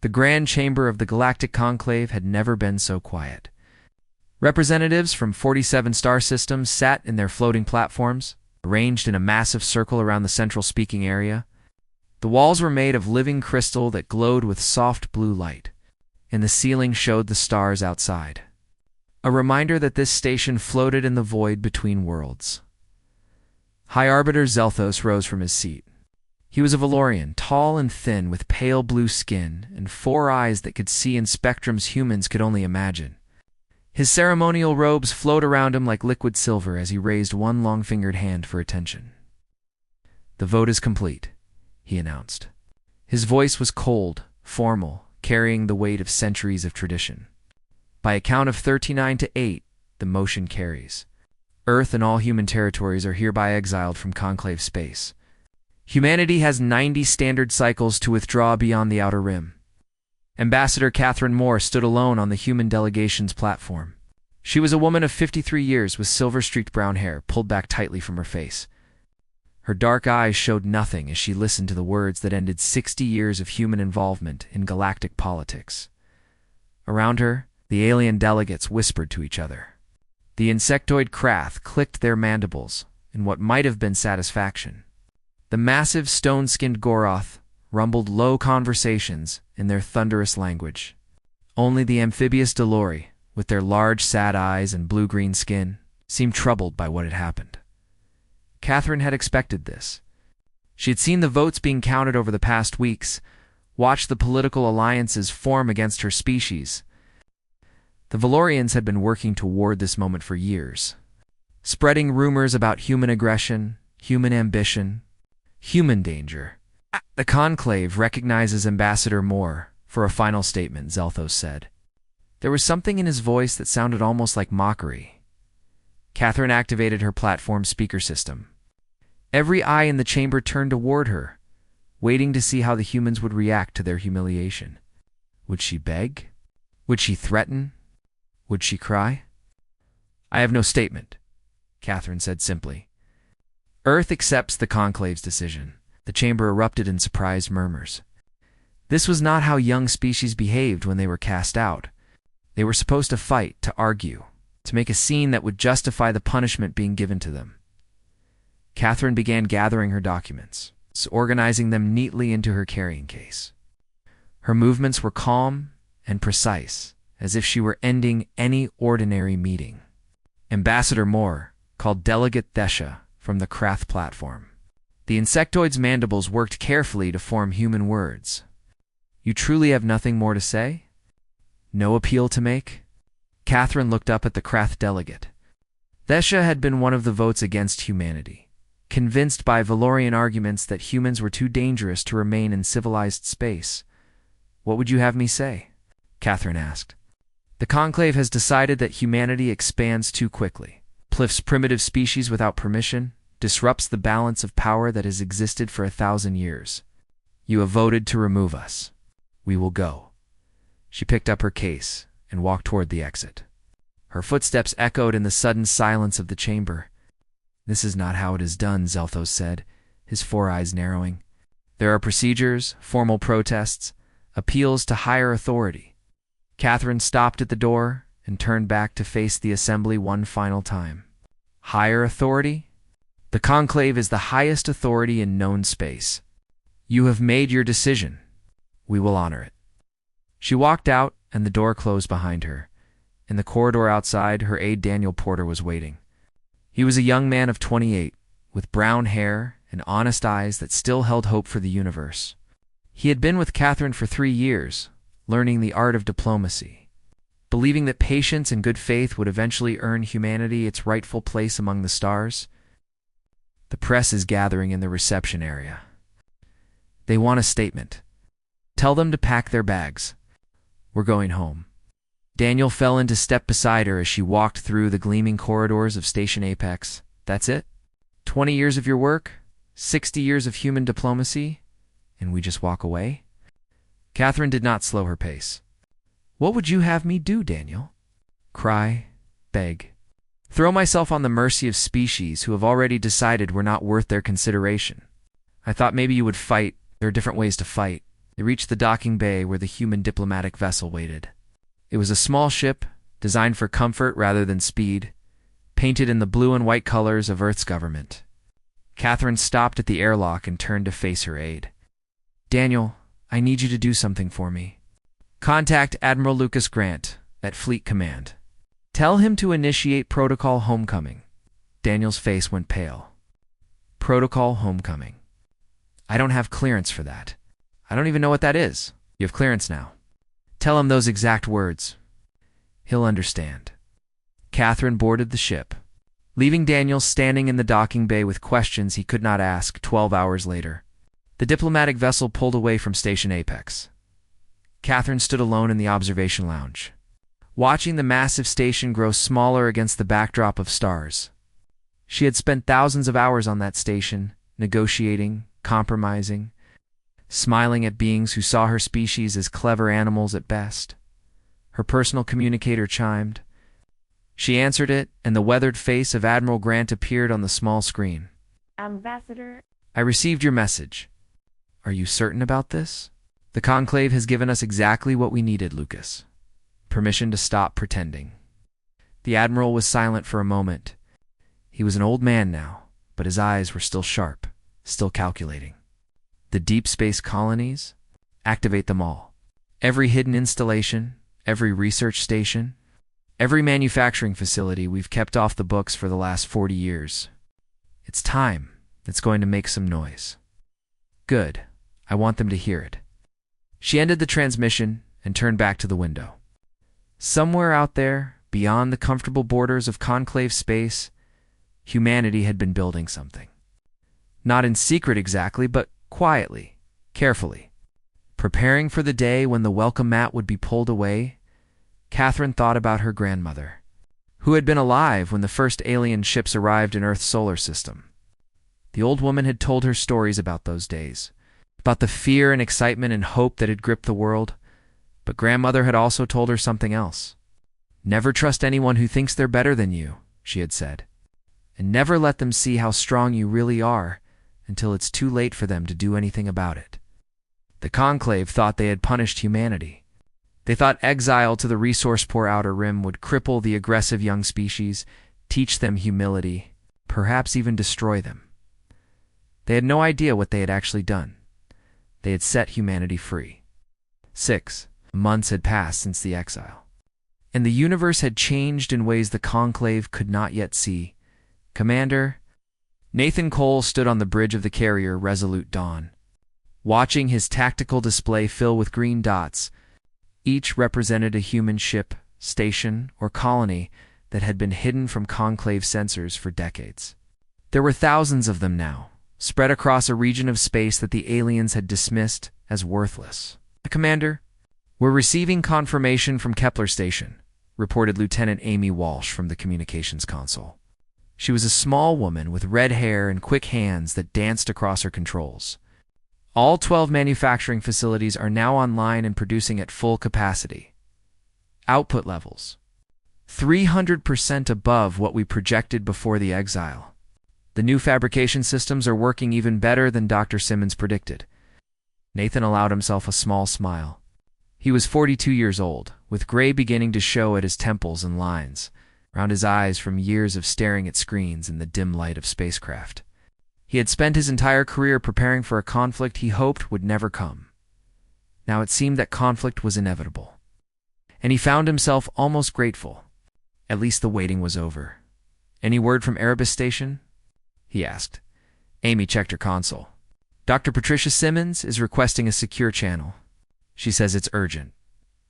The grand chamber of the Galactic Conclave had never been so quiet. Representatives from 47 star systems sat in their floating platforms, arranged in a massive circle around the central speaking area. The walls were made of living crystal that glowed with soft blue light, and the ceiling showed the stars outside. A reminder that this station floated in the void between worlds. High Arbiter Zelthos rose from his seat. He was a Valorian, tall and thin, with pale blue skin and 4 eyes that could see in spectrums humans could only imagine. His ceremonial robes flowed around him like liquid silver as he raised one long-fingered hand for attention. "The vote is complete," he announced. His voice was cold, formal, carrying the weight of centuries of tradition. By a count of 39-8, the motion carries. Earth and all human territories are hereby exiled from Conclave space. Humanity has 90 standard cycles to withdraw beyond the Outer Rim. Ambassador Catherine Moore stood alone on the human delegation's platform. She was a woman of 53 years with silver-streaked brown hair pulled back tightly from her face. Her dark eyes showed nothing as she listened to the words that ended 60 years of human involvement in galactic politics. Around her, the alien delegates whispered to each other. The insectoid Krath clicked their mandibles in what might have been satisfaction. The massive stone-skinned Goroth rumbled low conversations in their thunderous language. Only the amphibious Delori, with their large sad eyes and blue-green skin, seemed troubled by what had happened. Catherine had expected this. She had seen the votes being counted over the past weeks, watched the political alliances form against her species. The Valorians had been working toward this moment for years, spreading rumors about human aggression, human ambition, human danger. "The Conclave recognizes Ambassador Moore for a final statement," Zelthos said. There was something in his voice that sounded almost like mockery. Catherine activated her platform speaker system. Every eye in the chamber turned toward her, waiting to see how the humans would react to their humiliation. Would she beg? Would she threaten? Would she cry? "I have no statement," Catherine said simply. Earth accepts the Conclave's decision. The chamber erupted in surprised murmurs. This was not how young species behaved when they were cast out. They were supposed to fight, to argue, to make a scene that would justify the punishment being given to them. Catherine began gathering her documents, organizing them neatly into her carrying case. Her movements were calm and precise, as if she were ending any ordinary meeting. Ambassador Moore called Delegate Thesha from the Krath platform. The insectoid's mandibles worked carefully to form human words. "You truly have nothing more to say? No appeal to make?" Catherine looked up at the Krath delegate. Thesha had been one of the votes against humanity, convinced by Valorian arguments that humans were too dangerous to remain in civilized space. "What would you have me say?" Catherine asked. "The Conclave has decided that humanity expands too quickly, pliffs primitive species without permission, disrupts the balance of power that has existed for 1,000 years. You have voted to remove us. We will go." She picked up her case and walked toward the exit. Her footsteps echoed in the sudden silence of the chamber. "This is not how it is done," Zelthos said, his 4 eyes narrowing. "There are procedures, formal protests, appeals to higher authority." Catherine stopped at the door and turned back to face the assembly one final time. "Higher authority? The Conclave is the highest authority in known space. You have made your decision. We will honor it." She walked out, and the door closed behind her. In the corridor outside, her aide Daniel Porter was waiting. He was a young man of 28, with brown hair and honest eyes that still held hope for the universe. He had been with Catherine for 3 years, learning the art of diplomacy, believing that patience and good faith would eventually earn humanity its rightful place among the stars. The press is gathering in the reception area. They want a statement. Tell them to pack their bags. We're going home. Daniel fell into step beside her as she walked through the gleaming corridors of Station Apex. "That's it? 20 years of your work? 60 years of human diplomacy? And we just walk away?" Catherine did not slow her pace. "What would you have me do, Daniel? Cry? Beg? Throw myself on the mercy of species who have already decided we're not worth their consideration? I thought maybe you would fight. There are different ways to fight. They reached the docking bay where the human diplomatic vessel waited. It was a small ship, designed for comfort rather than speed, painted in the blue and white colors of Earth's government. Catherine stopped at the airlock and turned to face her aide. "Daniel, I need you to do something for me. Contact Admiral Lucas Grant at Fleet Command. Tell him to initiate Protocol Homecoming." Daniel's face went pale. Protocol Homecoming. I don't have clearance for that. I don't even know what that is. You have clearance now. Tell him those exact words. He'll understand. Catherine boarded the ship, leaving Daniel standing in the docking bay with questions he could not ask 12 hours later. The diplomatic vessel pulled away from Station Apex. Catherine stood alone in the observation lounge, watching the massive station grow smaller against the backdrop of stars. She had spent thousands of hours on that station, negotiating, compromising, smiling at beings who saw her species as clever animals at best. Her personal communicator chimed. She answered it, and the weathered face of Admiral Grant appeared on the small screen. "Ambassador, I received your message. Are you certain about this? The Conclave has given us exactly what we needed, Lucas. Permission to stop pretending." The Admiral was silent for a moment. He was an old man now, but his eyes were still sharp, still calculating. The deep space colonies? Activate them all. Every hidden installation, every research station, every manufacturing facility we've kept off the books for the last 40 years. It's time. It's going to make some noise. Good. I want them to hear it. She ended the transmission and turned back to the window. Somewhere out there, beyond the comfortable borders of conclave space, humanity had been building something. Not in secret exactly, but quietly, carefully. Preparing for the day when the welcome mat would be pulled away, Catherine thought about her grandmother, who had been alive when the first alien ships arrived in Earth's solar system. The old woman had told her stories about those days, about the fear and excitement and hope that had gripped the world, but grandmother had also told her something else. "Never trust anyone who thinks they're better than you," she had said, "and never let them see how strong you really are until it's too late for them to do anything about it." The Conclave thought they had punished humanity. They thought exile to the resource-poor Outer Rim would cripple the aggressive young species, teach them humility, perhaps even destroy them. They had no idea what they had actually done. They had set humanity free. 6 months had passed since the exile, and the universe had changed in ways the Conclave could not yet see. "Commander," Nathan Cole stood on the bridge of the carrier Resolute Dawn, watching his tactical display fill with green dots. Each represented a human ship, station, or colony that had been hidden from Conclave sensors for decades. There were thousands of them now, spread across a region of space that the aliens had dismissed as worthless. "Commander, we're receiving confirmation from Kepler Station," reported Lieutenant Amy Walsh from the communications console. She was a small woman with red hair and quick hands that danced across her controls. "All 12 manufacturing facilities are now online and producing at full capacity. Output levels 300% above what we projected before the exile. The new fabrication systems are working even better than Dr. Simmons predicted." Nathan allowed himself a small smile. He was 42 years old, with gray beginning to show at his temples and lines around his eyes from years of staring at screens in the dim light of spacecraft. He had spent his entire career preparing for a conflict he hoped would never come. Now it seemed that conflict was inevitable, and he found himself almost grateful. At least the waiting was over. "Any word from Erebus Station?" he asked. Amy checked her console. "Dr. Patricia Simmons is requesting a secure channel. She says it's urgent.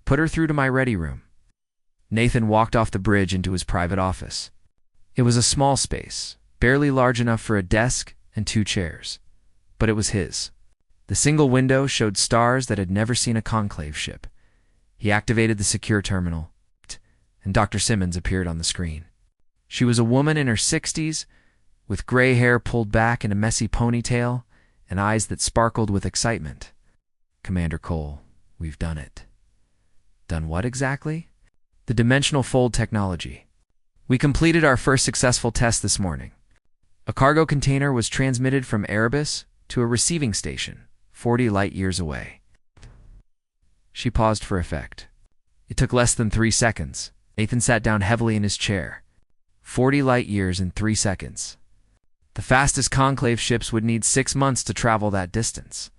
Put her through to my ready room." Nathan walked off the bridge into his private office. It was a small space, barely large enough for a desk and 2 chairs, but it was his. The single window showed stars that had never seen a Conclave ship. He activated the secure terminal, and Dr. Simmons appeared on the screen. She was a woman in her 60s, with gray hair pulled back in a messy ponytail and eyes that sparkled with excitement. "Commander Cole, we've done it." "Done what exactly?" "The dimensional fold technology. We completed our first successful test this morning. A cargo container was transmitted from Erebus to a receiving station 40 light years away. She paused for effect. It took less than 3 seconds. Nathan sat down heavily in his chair. 40 light years in 3 seconds. The fastest conclave ships would need 6 months to travel that distance.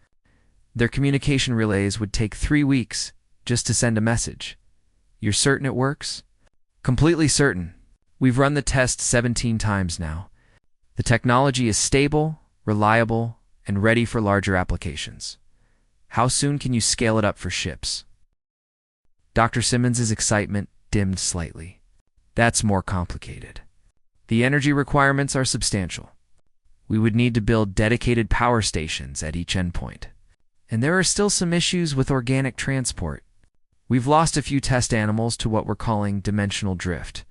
Their communication relays would take 3 weeks just to send a message. You're certain it works? Completely certain. We've run the test 17 times now. The technology is stable, reliable, and ready for larger applications. How soon can you scale it up for ships? Dr. Simmons's excitement dimmed slightly. That's more complicated. The energy requirements are substantial. We would need to build dedicated power stations at each endpoint. And there are still some issues with organic transport. We've lost a few test animals to what we're calling dimensional drift,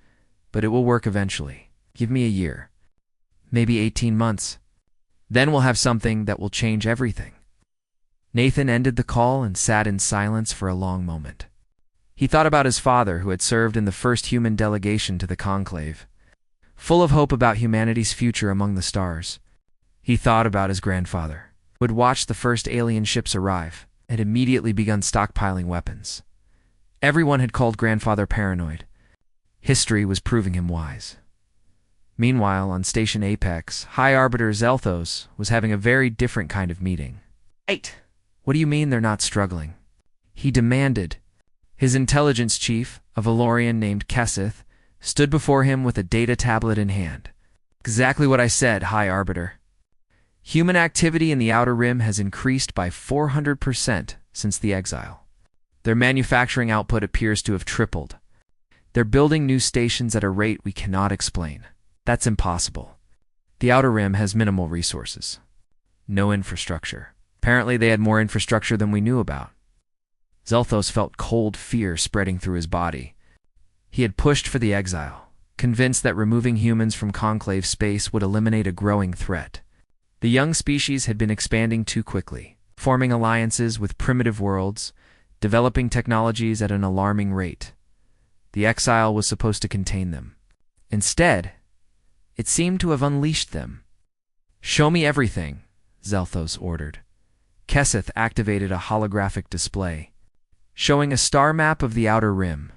but it will work eventually. Give me a year. Maybe 18 months. Then we'll have something that will change everything. Nathan ended the call and sat in silence for a long moment. He thought about his father, who had served in the first human delegation to the conclave. Full of hope about humanity's future among the stars, he thought about his grandfather, who had watched the first alien ships arrive and had immediately begun stockpiling weapons. Everyone had called grandfather paranoid. History was proving him wise. Meanwhile, on Station Apex, High Arbiter Zelthos was having a very different kind of meeting. 8. What do you mean they're not struggling? He demanded. His intelligence chief, a Valorian named Kesseth, stood before him with a data tablet in hand. Exactly what I said, High Arbiter. Human activity in the Outer Rim has increased by 400% since the exile. Their manufacturing output appears to have tripled. They're building new stations at a rate we cannot explain. That's impossible. The Outer Rim has minimal resources. No infrastructure. Apparently they had more infrastructure than we knew about. Zelthos felt cold fear spreading through his body. He had pushed for the exile, convinced that removing humans from conclave space would eliminate a growing threat. The young species had been expanding too quickly, forming alliances with primitive worlds, developing technologies at an alarming rate. The exile was supposed to contain them. Instead, it seemed to have unleashed them. Show me everything, Zelthos ordered. Kesseth activated a holographic display, showing a star map of the Outer Rim.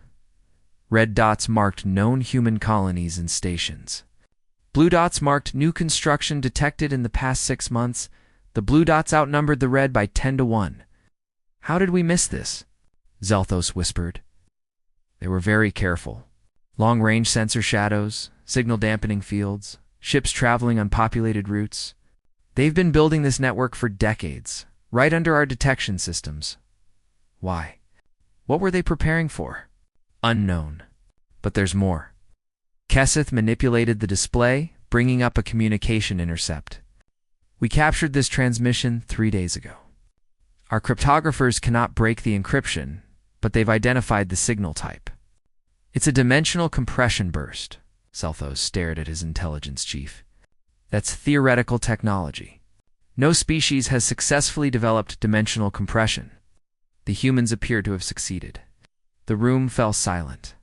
Red dots marked known human colonies and stations. Blue dots marked new construction detected in the past 6 months. The blue dots outnumbered the red by 10 to 1. How did we miss this? Zelthos whispered. They were very careful. Long-range sensor shadows, signal dampening fields, ships traveling on populated routes. They've been building this network for decades, right under our detection systems. Why? What were they preparing for? Unknown. But there's more. Kesseth manipulated the display, bringing up a communication intercept. We captured this transmission 3 days ago. Our cryptographers cannot break the encryption, but they've identified the signal type. It's a dimensional compression burst. Zelthos stared at his intelligence chief. That's theoretical technology. No species has successfully developed dimensional compression. The humans appear to have succeeded. The room fell silent.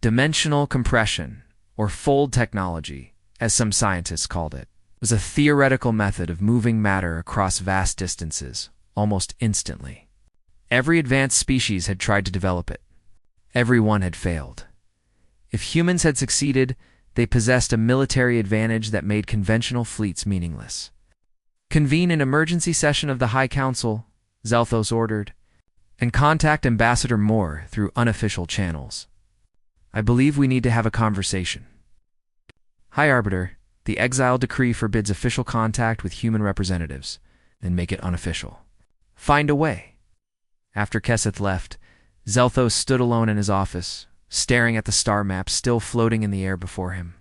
Dimensional compression, or fold technology, as some scientists called it, was a theoretical method of moving matter across vast distances, almost instantly. Every advanced species had tried to develop it. Every one had failed. If humans had succeeded, they possessed a military advantage that made conventional fleets meaningless. Convene an emergency session of the High Council, Zelthos ordered, and contact Ambassador Moore through unofficial channels. I believe we need to have a conversation. High Arbiter, the exile decree forbids official contact with human representatives, and make it unofficial. Find a way. After Kesseth left, Zelthos stood alone in his office, staring at the star map still floating in the air before him.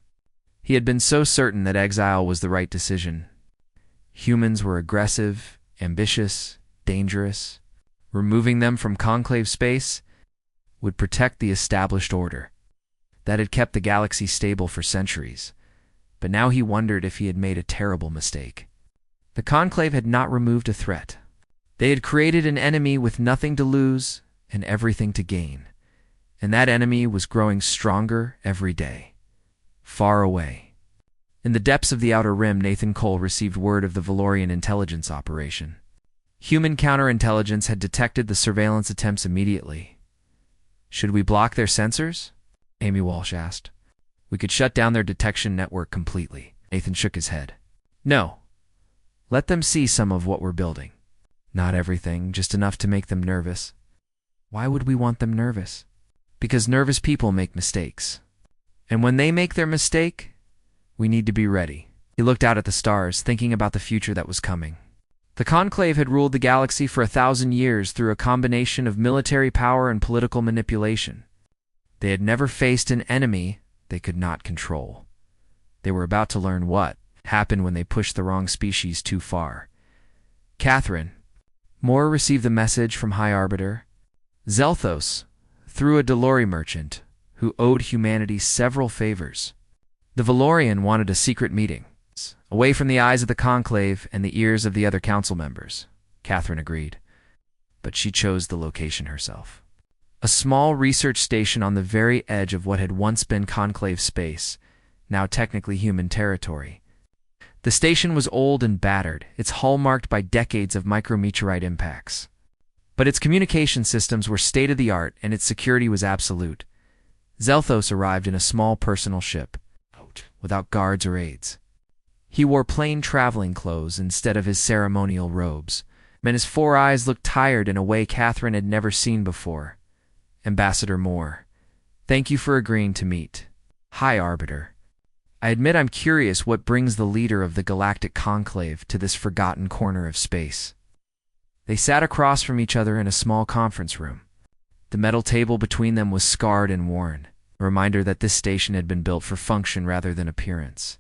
He had been so certain that exile was the right decision. Humans were aggressive, ambitious, dangerous. Removing them from conclave space would protect the established order that had kept the galaxy stable for centuries. But now he wondered if he had made a terrible mistake. The conclave had not removed a threat. They had created an enemy with nothing to lose and everything to gain. And that enemy was growing stronger every day. Far away. In the depths of the Outer Rim, Nathan Cole received word of the Valorian intelligence operation. Human counterintelligence had detected the surveillance attempts immediately. Should we block their sensors? Amy Walsh asked. We could shut down their detection network completely. Nathan shook his head. No. Let them see some of what we're building. Not everything, just enough to make them nervous. Why would we want them nervous? Because nervous people make mistakes. And when they make their mistake, we need to be ready. He looked out at the stars, thinking about the future that was coming. The Conclave had ruled the galaxy for 1,000 years through a combination of military power and political manipulation. They had never faced an enemy they could not control. They were about to learn what happened when they pushed the wrong species too far. Catherine. Moore received the message from High Arbiter Zelthos through a Delori merchant who owed humanity several favors. The Valorian wanted a secret meeting, away from the eyes of the Conclave and the ears of the other council members. Catherine agreed, but she chose the location herself. A small research station on the very edge of what had once been Conclave space, now technically human territory. The station was old and battered, its hull marked by decades of micrometeorite impacts. But its communication systems were state-of-the-art and its security was absolute. Zelthos arrived in a small personal ship, without guards or aides. He wore plain traveling clothes instead of his ceremonial robes, and his 4 eyes looked tired in a way Catherine had never seen before. Ambassador Moore, thank you for agreeing to meet. High Arbiter. I admit I'm curious what brings the leader of the Galactic Conclave to this forgotten corner of space. They sat across from each other in a small conference room. The metal table between them was scarred and worn, a reminder that this station had been built for function rather than appearance.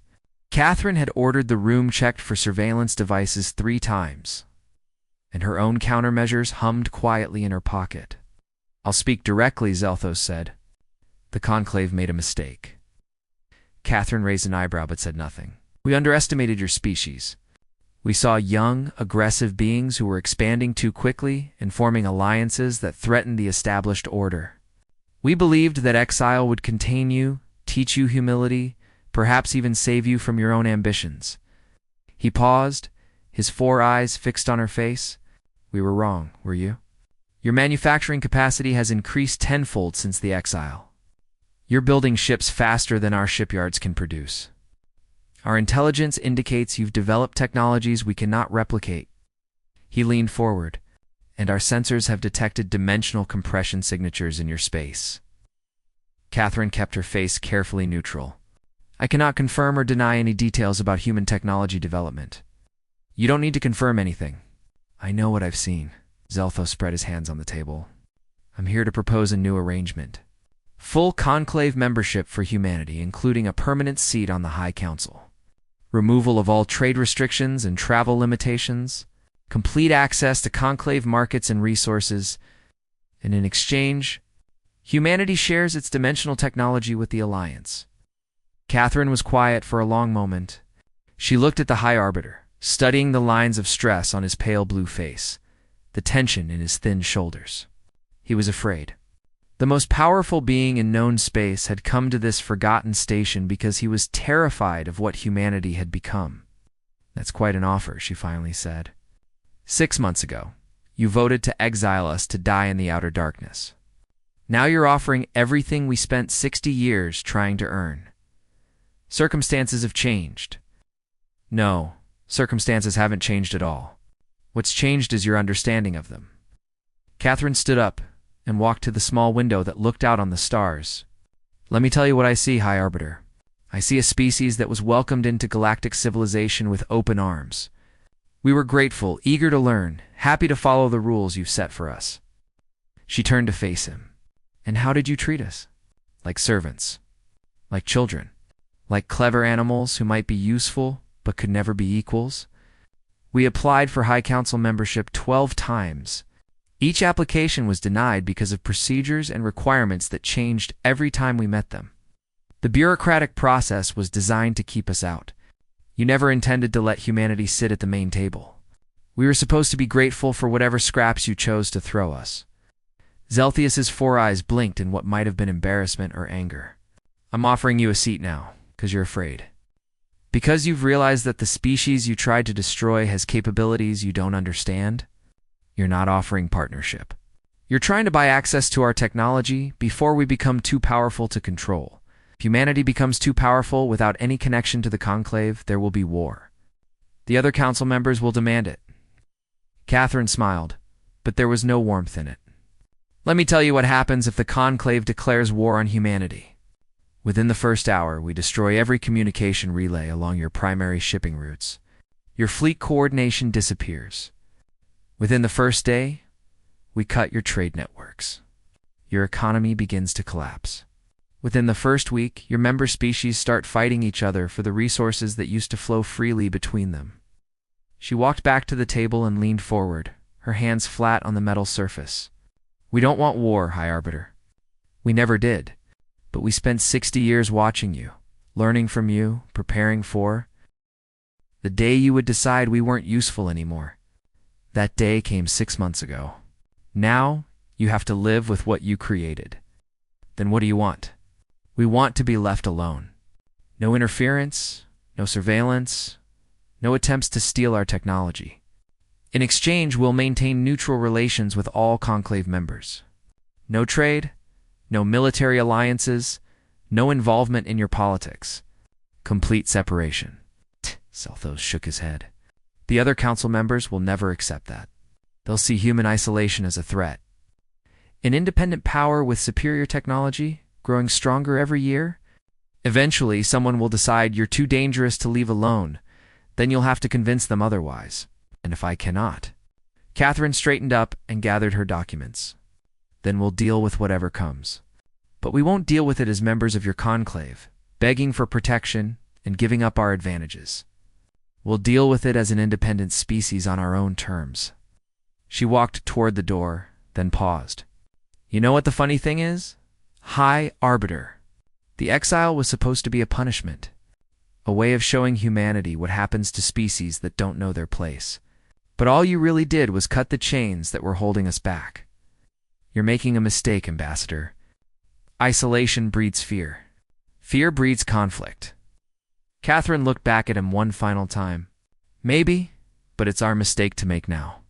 Catherine had ordered the room checked for surveillance devices 3 times, and her own countermeasures hummed quietly in her pocket. I'll speak directly, Zelthos said. The Conclave made a mistake. Catherine raised an eyebrow but said nothing. We underestimated your species. We saw young, aggressive beings who were expanding too quickly and forming alliances that threatened the established order. We believed that exile would contain you, teach you humility, perhaps even save you from your own ambitions. He paused, his 4 eyes fixed on her face. We were wrong, were you? Your manufacturing capacity has increased tenfold since the exile. You're building ships faster than our shipyards can produce. Our intelligence indicates you've developed technologies we cannot replicate. He leaned forward, and our sensors have detected dimensional compression signatures in your space. Catherine kept her face carefully neutral. I cannot confirm or deny any details about human technology development. You don't need to confirm anything. I know what I've seen. Zelthos spread his hands on the table. I'm here to propose a new arrangement. Full Conclave membership for humanity, including a permanent seat on the High Council. Removal of all trade restrictions and travel limitations. Complete access to Conclave markets and resources. And in exchange, humanity shares its dimensional technology with the Alliance. Catherine was quiet for a long moment. She looked at the High Arbiter, studying the lines of stress on his pale blue face, the tension in his thin shoulders. He was afraid. The most powerful being in known space had come to this forgotten station because he was terrified of what humanity had become. That's quite an offer, she finally said. 6 months ago, you voted to exile us to die in the outer darkness. Now you're offering everything we spent 60 years trying to earn. Circumstances have changed. No, circumstances haven't changed at all. What's changed is your understanding of them. Catherine stood up and walked to the small window that looked out on the stars. Let me tell you what I see, High Arbiter. I see a species that was welcomed into galactic civilization with open arms. We were grateful, eager to learn, happy to follow the rules you've set for us. She turned to face him. And how did you treat us? Like servants. Like children. Like clever animals who might be useful but could never be equals. We applied for High Council membership 12 times. Each application was denied because of procedures and requirements that changed every time we met them. The bureaucratic process was designed to keep us out. You never intended to let humanity sit at the main table. We were supposed to be grateful for whatever scraps you chose to throw us. Zelthius's 4 eyes blinked in what might have been embarrassment or anger. I'm offering you a seat now, because you're afraid. Because you've realized that the species you tried to destroy has capabilities you don't understand? You're not offering partnership. You're trying to buy access to our technology before we become too powerful to control. If humanity becomes too powerful without any connection to the Conclave, there will be war. The other council members will demand it. Catherine smiled, but there was no warmth in it. Let me tell you what happens if the Conclave declares war on humanity. Within the first hour, we destroy every communication relay along your primary shipping routes. Your fleet coordination disappears. Within the first day, we cut your trade networks. Your economy begins to collapse. Within the first week, your member species start fighting each other for the resources that used to flow freely between them. She walked back to the table and leaned forward, her hands flat on the metal surface. We don't want war, High Arbiter. We never did. But we spent 60 years watching you, learning from you, preparing for the day you would decide we weren't useful anymore. That day came 6 months ago. Now, you have to live with what you created. Then what do you want? We want to be left alone. No interference, no surveillance, no attempts to steal our technology. In exchange, we'll maintain neutral relations with all Conclave members. No trade, no military alliances, no involvement in your politics. Complete separation. Zelthos shook his head. The other council members will never accept that. They'll see human isolation as a threat. An independent power with superior technology, growing stronger every year? Eventually, someone will decide you're too dangerous to leave alone. Then you'll have to convince them otherwise. And if I cannot? Catherine straightened up and gathered her documents. Then we'll deal with whatever comes. But we won't deal with it as members of your conclave, begging for protection and giving up our advantages. We'll deal with it as an independent species on our own terms. She walked toward the door, then paused. You know what the funny thing is? High Arbiter. The exile was supposed to be a punishment, a way of showing humanity what happens to species that don't know their place. But all you really did was cut the chains that were holding us back. You're making a mistake, Ambassador. Isolation breeds fear. Fear breeds conflict. Catherine looked back at him one final time. Maybe, but it's our mistake to make now,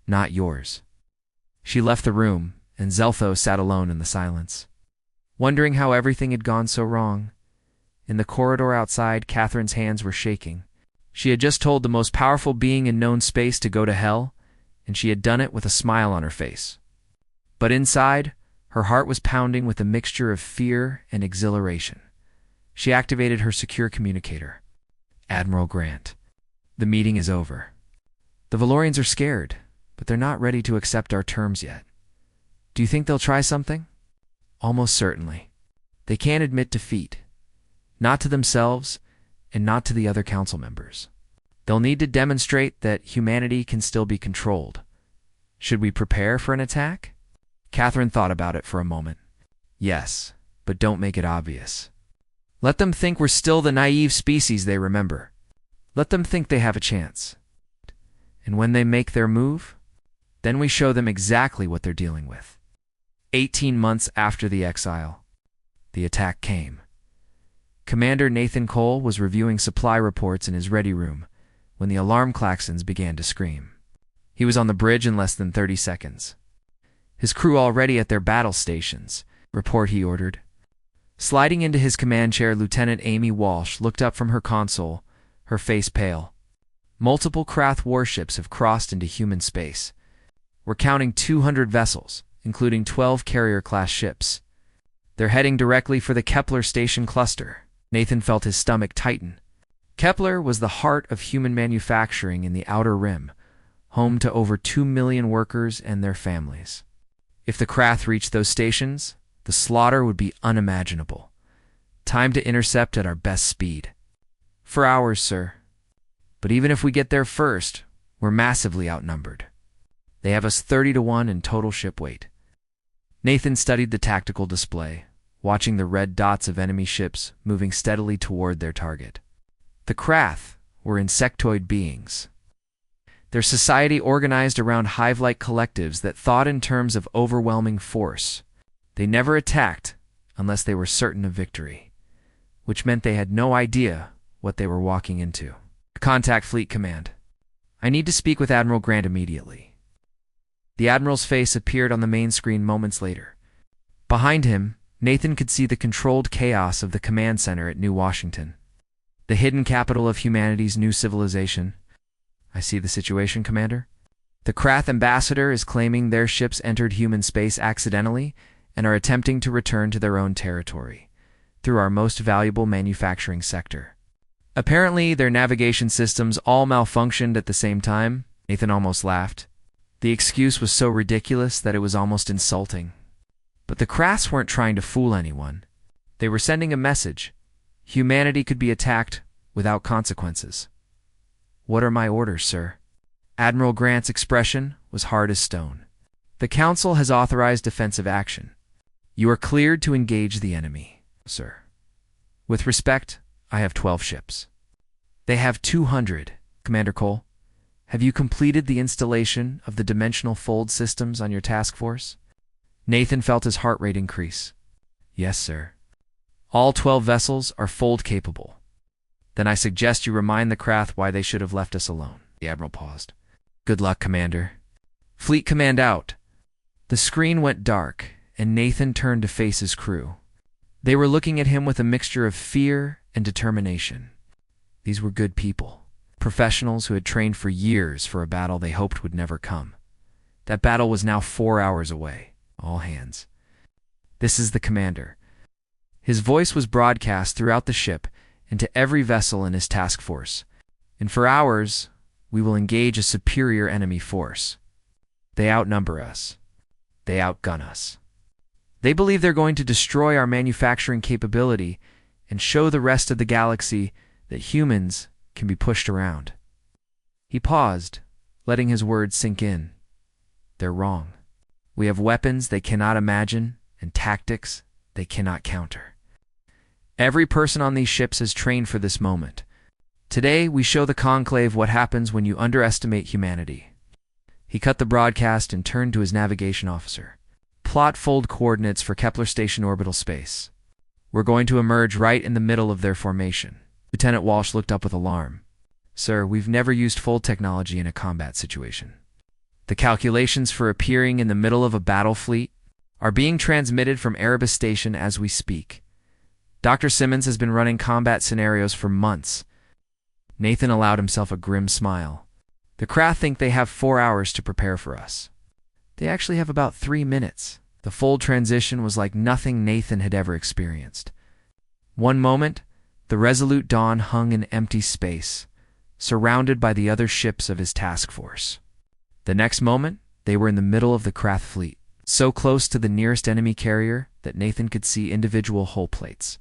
not yours. She left the room, and Zelthos sat alone in the silence, wondering how everything had gone so wrong. In the corridor outside, Catherine's hands were shaking. She had just told the most powerful being in known space to go to hell, and she had done it with a smile on her face. But inside, her heart was pounding with a mixture of fear and exhilaration. She activated her secure communicator. Admiral Grant, the meeting is over. The Valorians are scared, but they're not ready to accept our terms yet. Do you think they'll try something? Almost certainly. They can't admit defeat. Not to themselves, and not to the other council members. They'll need to demonstrate that humanity can still be controlled. Should we prepare for an attack? Catherine thought about it for a moment. Yes, but don't make it obvious. Let them think we're still the naive species they remember. Let them think they have a chance. And when they make their move, then we show them exactly what they're dealing with. 18 months after the exile, the attack came. Commander Nathan Cole was reviewing supply reports in his ready room when the alarm klaxons began to scream. He was on the bridge in less than 30 seconds. His crew already at their battle stations. Report, he ordered. Sliding into his command chair, Lieutenant Amy Walsh looked up from her console, her face pale. Multiple Krath warships have crossed into human space. We're counting 200 vessels, including 12 carrier-class ships. They're heading directly for the Kepler station cluster. Nathan felt his stomach tighten. Kepler was the heart of human manufacturing in the Outer Rim, home to over 2 million workers and their families. If the Krath reached those stations, the slaughter would be unimaginable. Time to intercept at our best speed. For hours, sir. But even if we get there first, we're massively outnumbered. They have us 30-1 in total ship weight. Nathan studied the tactical display, watching the red dots of enemy ships moving steadily toward their target. The Krath were insectoid beings. Their society organized around hive-like collectives that thought in terms of overwhelming force. They never attacked unless they were certain of victory, which meant they had no idea what they were walking into. Contact Fleet Command. I need to speak with Admiral Grant immediately. The Admiral's face appeared on the main screen moments later. Behind him, Nathan could see the controlled chaos of the command center at New Washington, the hidden capital of humanity's new civilization. I see the situation, Commander. The Krath ambassador is claiming their ships entered human space accidentally and are attempting to return to their own territory through our most valuable manufacturing sector. Apparently, their navigation systems all malfunctioned at the same time. Nathan almost laughed. The excuse was so ridiculous that it was almost insulting. But the Kraths weren't trying to fool anyone. They were sending a message. Humanity could be attacked without consequences. What are my orders, sir? Admiral Grant's expression was hard as stone. The Council has authorized defensive action. You are cleared to engage the enemy, sir. With respect, I have 12 ships. They have 200, Commander Cole. Have you completed the installation of the dimensional fold systems on your task force? Nathan felt his heart rate increase. Yes, sir. All 12 vessels are fold capable. Then I suggest you remind the Krath why they should have left us alone. The Admiral paused. Good luck, Commander. Fleet Command out. The screen went dark, and Nathan turned to face his crew. They were looking at him with a mixture of fear and determination. These were good people, professionals who had trained for years for a battle they hoped would never come. That battle was now 4 hours away. All hands. This is the commander. His voice was broadcast throughout the ship and to every vessel in his task force. In 4 hours, we will engage a superior enemy force. They outnumber us. They outgun us. They believe they're going to destroy our manufacturing capability and show the rest of the galaxy that humans can be pushed around. He paused, letting his words sink in. They're wrong. We have weapons they cannot imagine and tactics they cannot counter. Every person on these ships has trained for this moment. Today, we show the Conclave what happens when you underestimate humanity. He cut the broadcast and turned to his navigation officer. Plot fold coordinates for Kepler Station orbital space. We're going to emerge right in the middle of their formation. Lieutenant Walsh looked up with alarm. Sir, we've never used fold technology in a combat situation. The calculations for appearing in the middle of a battle fleet are being transmitted from Erebus Station as we speak. Dr. Simmons has been running combat scenarios for months. Nathan allowed himself a grim smile. The Krath think they have 4 hours to prepare for us. They actually have about 3 minutes. The fold transition was like nothing Nathan had ever experienced. One moment, the Resolute Dawn hung in empty space, surrounded by the other ships of his task force. The next moment, they were in the middle of the Krath fleet, so close to the nearest enemy carrier that Nathan could see individual hull plates.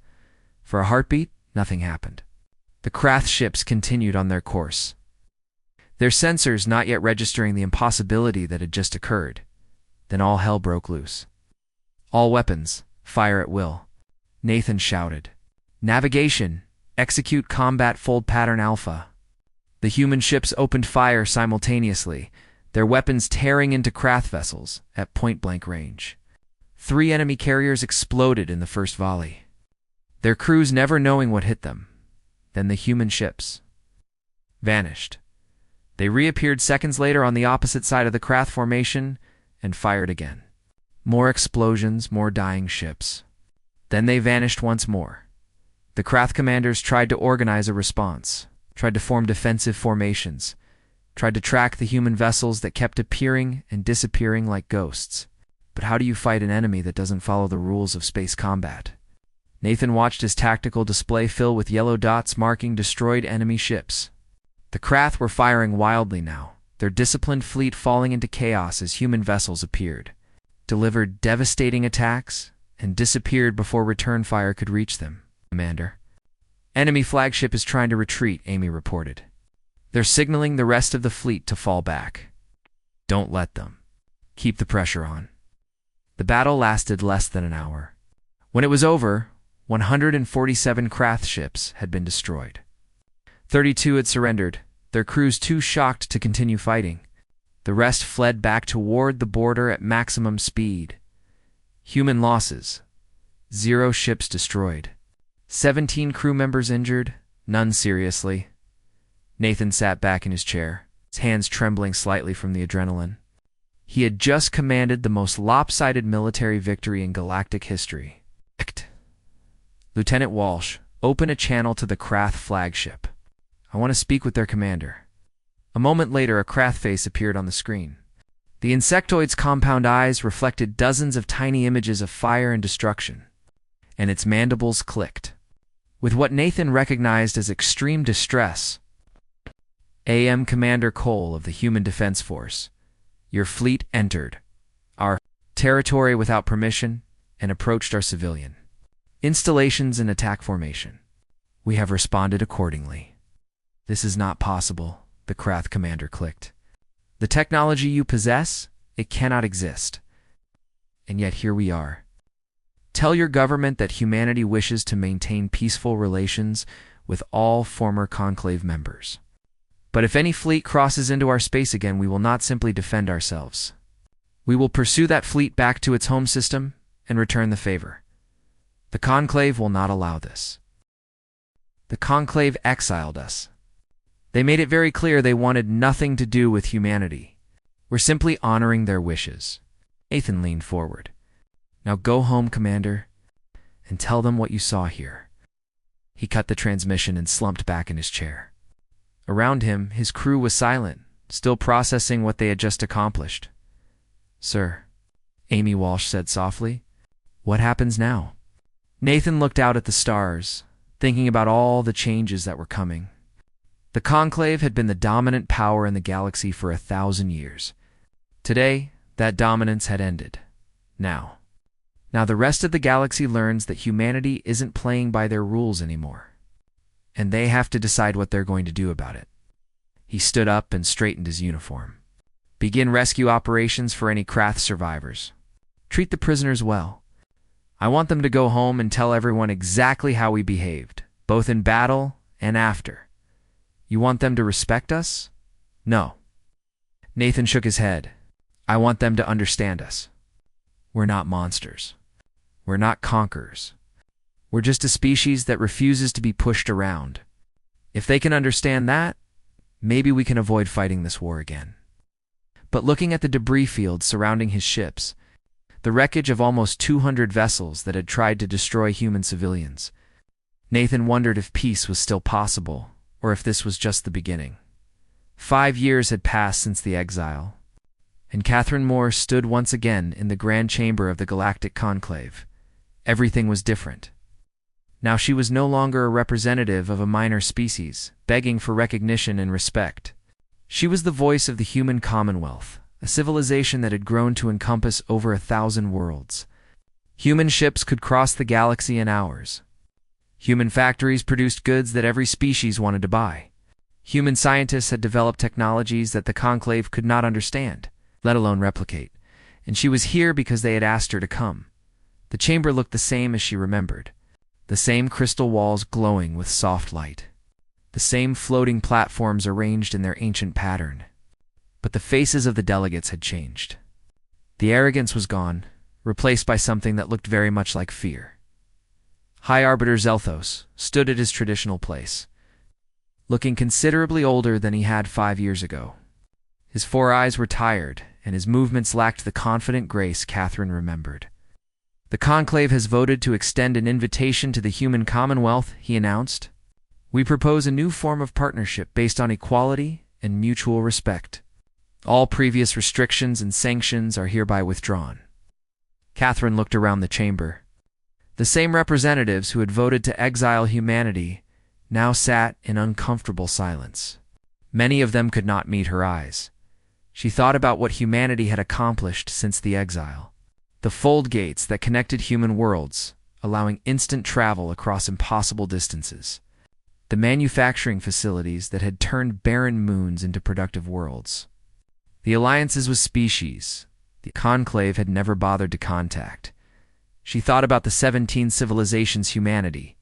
For a heartbeat, nothing happened. The Krath ships continued on their course, their sensors not yet registering the impossibility that had just occurred. Then all hell broke loose. All weapons, fire at will. Nathan shouted. Navigation, execute combat fold pattern alpha. The human ships opened fire simultaneously, their weapons tearing into Krath vessels at point-blank range. 3 enemy carriers exploded in the first volley, their crews never knowing what hit them. Then the human ships vanished. They reappeared seconds later on the opposite side of the Krath formation and fired again. More explosions, more dying ships. Then they vanished once more. The Krath commanders tried to organize a response, tried to form defensive formations, tried to track the human vessels that kept appearing and disappearing like ghosts. But how do you fight an enemy that doesn't follow the rules of space combat? Nathan watched his tactical display fill with yellow dots marking destroyed enemy ships. The Krath were firing wildly now, their disciplined fleet falling into chaos as human vessels appeared, delivered devastating attacks, and disappeared before return fire could reach them. Commander. Enemy flagship is trying to retreat, Amy reported. They're signaling the rest of the fleet to fall back. Don't let them. Keep the pressure on. The battle lasted less than an hour. When it was over, 147 Krath ships had been destroyed. 32 had surrendered, their crews too shocked to continue fighting. The rest fled back toward the border at maximum speed. Human losses: 0 ships destroyed. 17 crew members injured, none seriously. Nathan sat back in his chair, his hands trembling slightly from the adrenaline. He had just commanded the most lopsided military victory in galactic history. Lieutenant Walsh, open a channel to the Krath flagship. I want to speak with their commander. A moment later, a Krath face appeared on the screen. The insectoid's compound eyes reflected dozens of tiny images of fire and destruction, and its mandibles clicked. With what Nathan recognized as extreme distress, AM Commander Cole of the Human Defense Force, your fleet entered our territory without permission and approached our civilian installations in attack formation. We have responded accordingly. This is not possible, the Krath commander clicked. The technology you possess, it cannot exist. And yet here we are. Tell your government that humanity wishes to maintain peaceful relations with all former Conclave members. But if any fleet crosses into our space again, we will not simply defend ourselves. We will pursue that fleet back to its home system and return the favor. The Conclave will not allow this. The Conclave exiled us. They made it very clear they wanted nothing to do with humanity. We're simply honoring their wishes. Nathan leaned forward. Now go home, Commander, and tell them what you saw here. He cut the transmission and slumped back in his chair. Around him, his crew was silent, still processing what they had just accomplished. Sir, Amy Walsh said softly, what happens now? Nathan looked out at the stars, thinking about all the changes that were coming. The Conclave had been the dominant power in the galaxy for 1,000 years. Today, that dominance had ended. Now the rest of the galaxy learns that humanity isn't playing by their rules anymore, and they have to decide what they're going to do about it. He stood up and straightened his uniform. Begin rescue operations for any Krath survivors. Treat the prisoners well. I want them to go home and tell everyone exactly how we behaved, both in battle and after. You want them to respect us? No. Nathan shook his head. I want them to understand us. We're not monsters. We're not conquerors. We're just a species that refuses to be pushed around. If they can understand that, maybe we can avoid fighting this war again. But looking at the debris fields surrounding his ships, the wreckage of almost 200 vessels that had tried to destroy human civilians, Nathan wondered if peace was still possible, or if this was just the beginning. 5 years had passed since the exile, and Catherine Moore stood once again in the grand chamber of the Galactic Conclave. Everything was different. Now she was no longer a representative of a minor species, begging for recognition and respect. She was the voice of the human commonwealth, a civilization that had grown to encompass over 1,000 worlds. Human ships could cross the galaxy in hours. Human factories produced goods that every species wanted to buy. Human scientists had developed technologies that the Conclave could not understand, let alone replicate, and she was here because they had asked her to come. The chamber looked the same as she remembered, the same crystal walls glowing with soft light, the same floating platforms arranged in their ancient pattern. But the faces of the delegates had changed. The arrogance was gone, replaced by something that looked very much like fear. High Arbiter Zelthos stood at his traditional place, looking considerably older than he had 5 years ago. His 4 eyes were tired, and his movements lacked the confident grace Catherine remembered. The Conclave has voted to extend an invitation to the human commonwealth, he announced. We propose a new form of partnership based on equality and mutual respect. All previous restrictions and sanctions are hereby withdrawn. Catherine looked around the chamber. The same representatives who had voted to exile humanity now sat in uncomfortable silence. Many of them could not meet her eyes. She thought about what humanity had accomplished since the exile. The fold gates that connected human worlds, allowing instant travel across impossible distances. The manufacturing facilities that had turned barren moons into productive worlds. The alliances with species the Conclave had never bothered to contact. She thought about the 17 civilizations humanity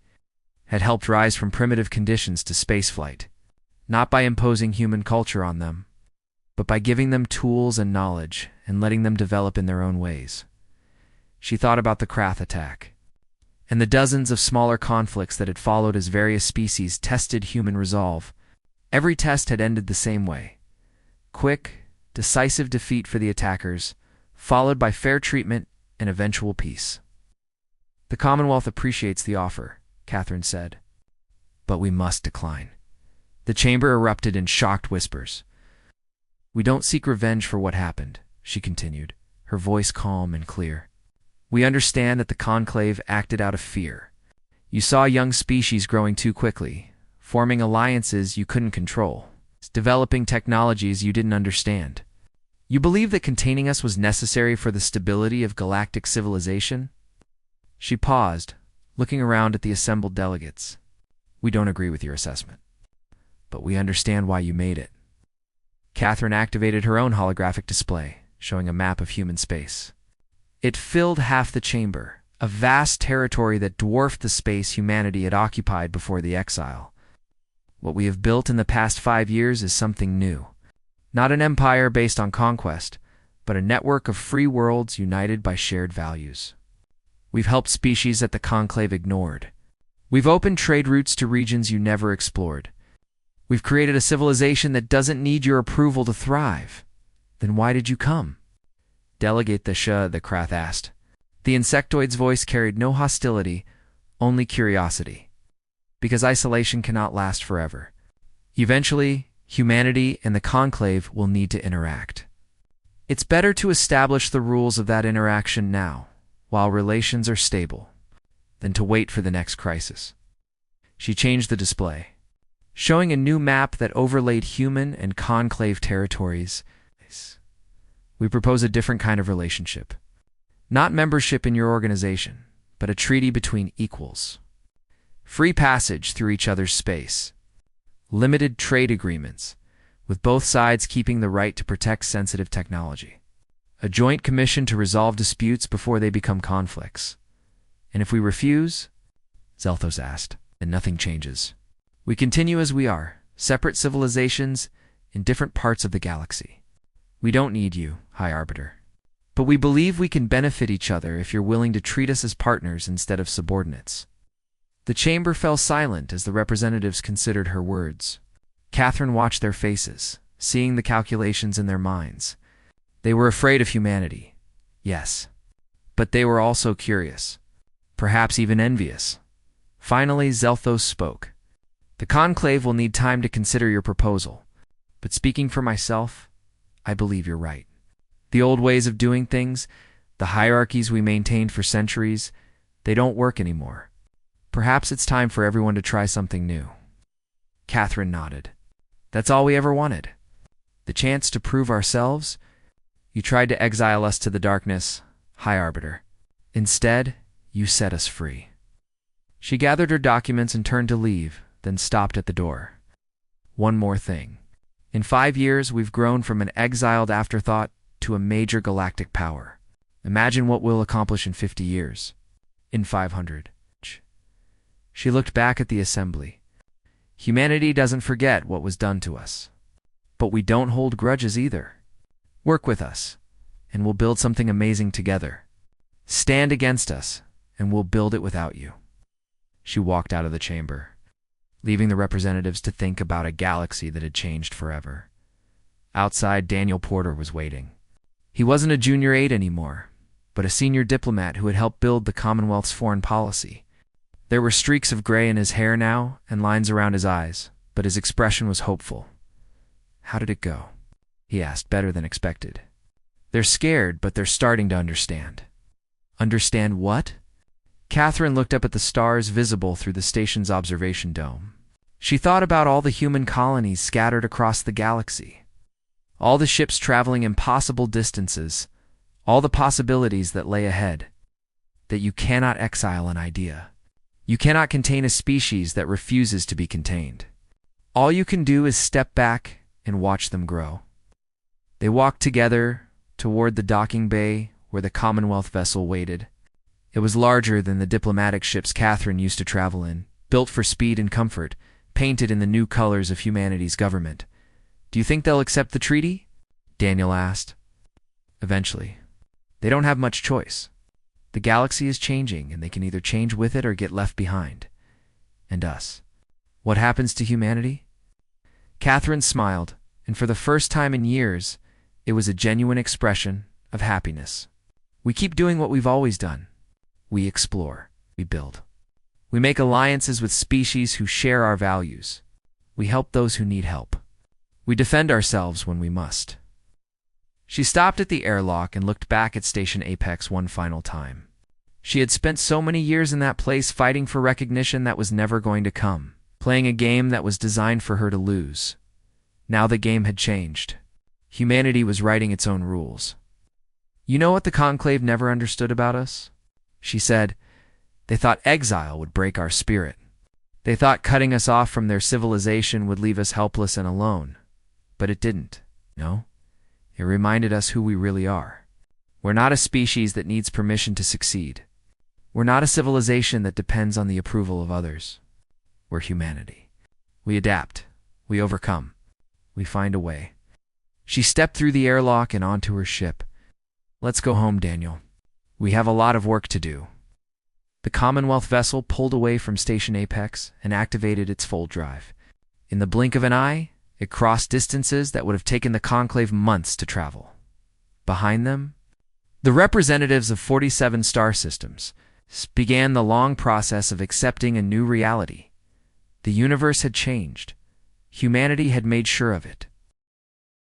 had helped rise from primitive conditions to spaceflight, not by imposing human culture on them, but by giving them tools and knowledge and letting them develop in their own ways. She thought about the Krath attack, and the dozens of smaller conflicts that had followed as various species tested human resolve. Every test had ended the same way. Quick, decisive defeat for the attackers, followed by fair treatment and eventual peace. "The Commonwealth appreciates the offer," Catherine said, "but we must decline." The chamber erupted in shocked whispers. "We don't seek revenge for what happened," she continued, her voice calm and clear. "We understand that the Conclave acted out of fear. You saw young species growing too quickly, forming alliances you couldn't control, developing technologies you didn't understand. You believe that containing us was necessary for the stability of galactic civilization?" She paused, looking around at the assembled delegates. "We don't agree with your assessment, but we understand why you made it." Catherine activated her own holographic display, showing a map of human space. It filled half the chamber, a vast territory that dwarfed the space humanity had occupied before the exile. "What we have built in the past 5 years is something new. Not an empire based on conquest, but a network of free worlds united by shared values. We've helped species that the Conclave ignored. We've opened trade routes to regions you never explored. We've created a civilization that doesn't need your approval to thrive. Then why did you come?" "Delegate the Krath asked. The insectoid's voice carried no hostility, only curiosity. "Because isolation cannot last forever. Eventually, humanity and the Conclave will need to interact. It's better to establish the rules of that interaction now, while relations are stable, than to wait for the next crisis." She changed the display, showing a new map that overlaid human and Conclave territories. "We propose a different kind of relationship. Not membership in your organization, but a treaty between equals. Free passage through each other's space. Limited trade agreements, with both sides keeping the right to protect sensitive technology. A joint commission to resolve disputes before they become conflicts. And if we refuse," Zelthos asked, "then nothing changes. We continue as we are, separate civilizations in different parts of the galaxy. We don't need you, High Arbiter. But we believe we can benefit each other if you're willing to treat us as partners instead of subordinates." The chamber fell silent as the representatives considered her words. Catherine watched their faces, seeing the calculations in their minds. They were afraid of humanity, yes, but they were also curious, perhaps even envious. Finally, Zelthos spoke. "The Conclave will need time to consider your proposal, but speaking for myself, I believe you're right. The old ways of doing things, the hierarchies we maintained for centuries, they don't work anymore. Perhaps it's time for everyone to try something new." Catherine nodded. "That's all we ever wanted. The chance to prove ourselves. You tried to exile us to the darkness, High Arbiter. Instead, you set us free." She gathered her documents and turned to leave, then stopped at the door. "One more thing. In 5 years, we've grown from an exiled afterthought to a major galactic power. Imagine what we'll accomplish in 50 years. In 500. She looked back at the assembly. "Humanity doesn't forget what was done to us. But we don't hold grudges either. Work with us, and we'll build something amazing together. Stand against us, and we'll build it without you." She walked out of the chamber, leaving the representatives to think about a galaxy that had changed forever. Outside, Daniel Porter was waiting. He wasn't a junior aide anymore, but a senior diplomat who had helped build the Commonwealth's foreign policy. There were streaks of gray in his hair now and lines around his eyes, but his expression was hopeful. "How did it go?" he asked, better than expected. "They're scared, but they're starting to understand." "Understand what?" Catherine looked up at the stars visible through the station's observation dome. She thought about all the human colonies scattered across the galaxy, all the ships traveling impossible distances, all the possibilities that lay ahead. That you cannot exile an idea. You cannot contain a species that refuses to be contained. All you can do is step back and watch them grow. They walked together toward the docking bay where the Commonwealth vessel waited. It was larger than the diplomatic ships Catherine used to travel in, built for speed and comfort, painted in the new colors of humanity's government. "Do you think they'll accept the treaty?" Daniel asked. "Eventually. They don't have much choice. The galaxy is changing, and they can either change with it or get left behind. And us. What happens to humanity?" Catherine smiled, and for the first time in years, It was a genuine expression of happiness. We keep doing what we've always done. We explore. We build. We make alliances with species who share our values. We help those who need help. We defend ourselves when we must. She stopped at the airlock and looked back at Station Apex one final time. She had spent so many years in that place fighting for recognition that was never going to come, playing a game that was designed for her to lose. Now the game had changed. Humanity was writing its own rules. You know what the Conclave never understood about us? She said, they thought exile would break our spirit. They thought cutting us off from their civilization would leave us helpless and alone. But it didn't. No. It reminded us who we really are. We're not a species that needs permission to succeed. We're not a civilization that depends on the approval of others. We're humanity. We adapt. We overcome. We find a way. She stepped through the airlock and onto her ship. Let's go home, Daniel. We have a lot of work to do. The Commonwealth vessel pulled away from Station Apex and activated its full drive. In the blink of an eye, it crossed distances that would have taken the Conclave months to travel. Behind them, the representatives of 47 star systems began the long process of accepting a new reality. The universe had changed. Humanity had made sure of it.